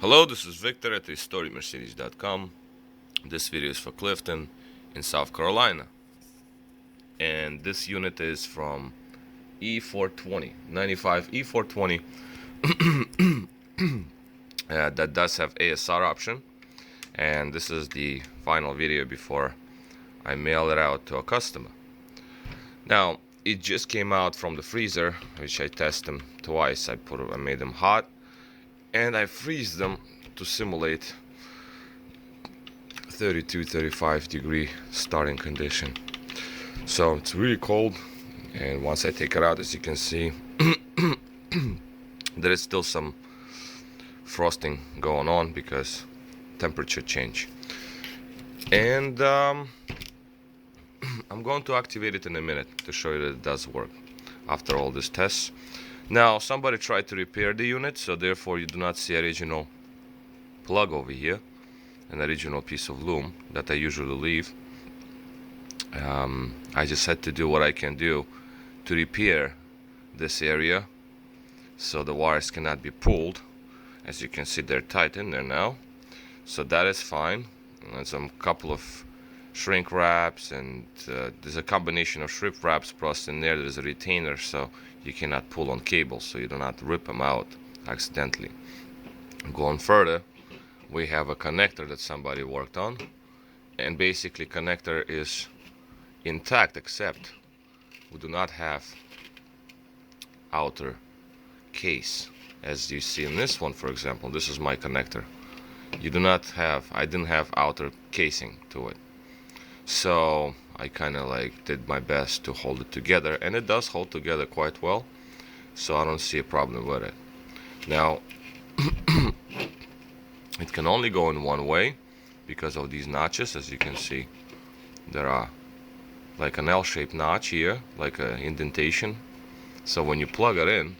Hello, this is Victor at RestoreMercedes.com. This video is for Clifton in South Carolina. And this unit is from e420, 95 e420. That does have ASR option. And this is the final video before I mail it out to a customer. Now, it just came out from the freezer, which I tested them twice. I made them hot, and I freeze them to simulate 32-35 degree starting condition. So it's really cold, and once I take it out, as you can see, there is still some frosting going on because temperature change. And I'm going to activate it in a minute to show you that it does work after all these tests. Now, somebody tried to repair the unit, so therefore you do not see original plug over here, an original piece of loom that I usually leave. I just had to do what I can do to repair this area so the wires cannot be pulled. As you can see, they're tight in there now, so that is fine. And some couple of shrink wraps, and there's a combination of shrink wraps plus in there there's a retainer, so you cannot pull on cables, so you do not rip them out accidentally. Going further, we have a connector that somebody worked on, and basically connector is intact, except we do not have outer case. As you see in this one, for example, this is my connector. I didn't have outer casing to it. So I kind of like did my best to hold it together, and it does hold together quite well, so I don't see a problem with it. Now, it can only go in one way because of these notches. As you can see, there are like an L-shaped notch here, like an indentation. So when you plug it in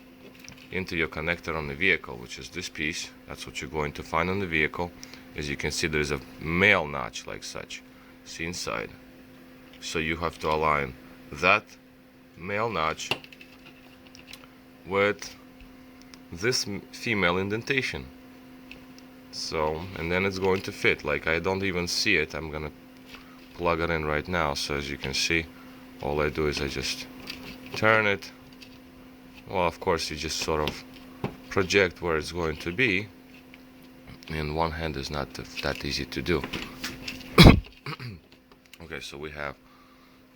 into your connector on the vehicle, which is this piece, that's what you're going to find on the vehicle. As you can see, there's a male notch like such. See inside. So you have to align that male notch with this female indentation. So, and then it's going to fit. Like, I don't even see it. I'm gonna plug it in right now. So as you can see, all I do is I just turn it. Well, of course, you just sort of project where it's going to be. And one hand is not that easy to do. Okay, so we have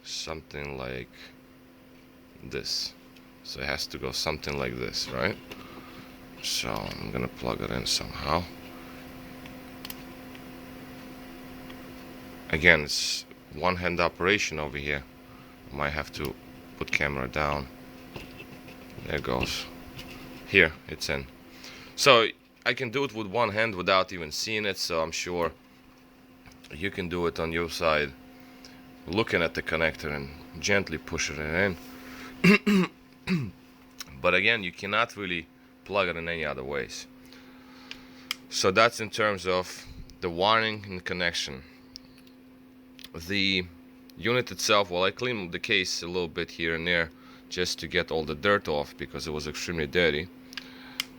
something like this. So it has to go something like this, right? So I'm gonna plug it in somehow. Again, it's one hand operation over here. I might have to put camera down. There it goes. Here, it's in. So I can do it with one hand without even seeing it, so I'm sure you can do it on your side, looking at the connector and gently pushing it in. But again, you cannot really plug it in any other ways. So that's in terms of the wiring and connection. The unit itself, well, I cleaned the case a little bit here and there just to get all the dirt off because it was extremely dirty.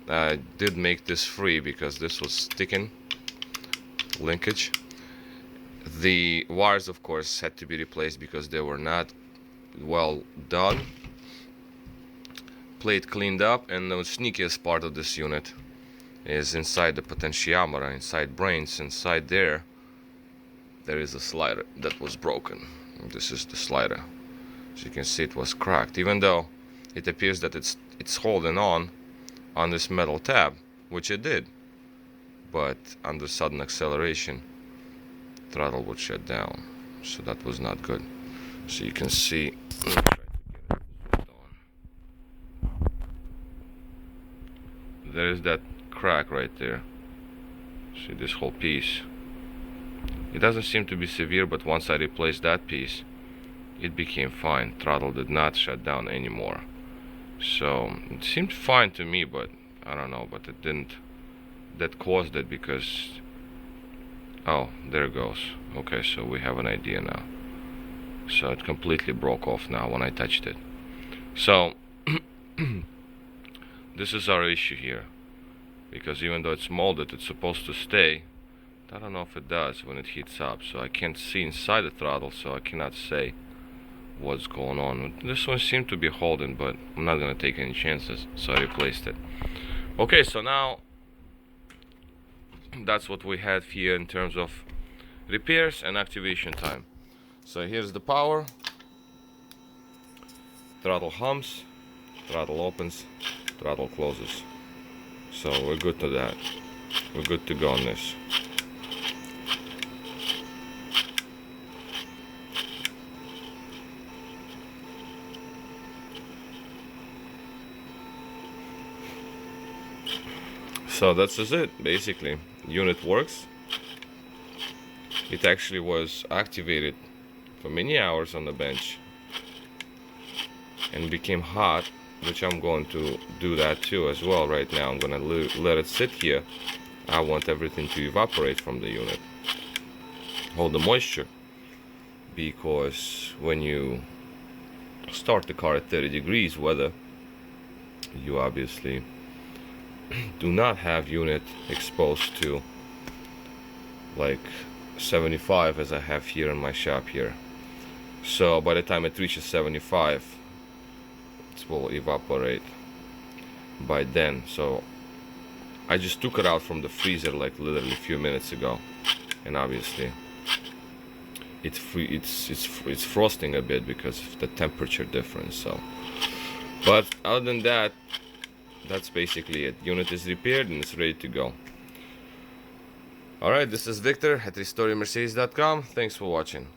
I did make this free because this was sticking linkage. The wires, of course, had to be replaced because they were not well done. Plate cleaned up, and the sneakiest part of this unit is inside the potentiometer, inside brains. Inside there is a slider that was broken. This is the slider. As you can see, it was cracked, even though it appears that it's holding on this metal tab, which it did. But under sudden acceleration, throttle would shut down, so that was not good. So you can see, let me try to get it on. There is that crack right there. See this whole piece. It doesn't seem to be severe, but once I replaced that piece, it became fine. Throttle did not shut down anymore. So it seemed fine to me, but I don't know, but it didn't. That caused it because, oh, there it goes. Okay, so we have an idea now. So it completely broke off now when I touched it. So this is our issue here. because even though it's molded, it's supposed to stay. I don't know if it does when it heats up, so I can't see inside the throttle, so I cannot say what's going on. This one seemed to be holding, but I'm not gonna take any chances, so I replaced it. Okay, so now that's what we had here in terms of repairs and activation time. So here's the power. Throttle hums, throttle opens, throttle closes. So we're good to that. We're good to go on this. So that's just it, basically. Unit works. It actually was activated for many hours on the bench and became hot, which I'm going to do that too as well right now. I'm gonna let it sit here. I want everything to evaporate from the unit, hold the moisture, because when you start the car at 30 degrees weather, you obviously do not have unit exposed to like 75 as I have here in my shop here. So by the time it reaches 75, it will evaporate by then. So I just took it out from the freezer like literally a few minutes ago, and obviously it's frosting a bit because of the temperature difference. So, but other than that, that's basically it. Unit is repaired and it's ready to go. Alright, this is Victor at RestoreMercedes.com. Thanks for watching.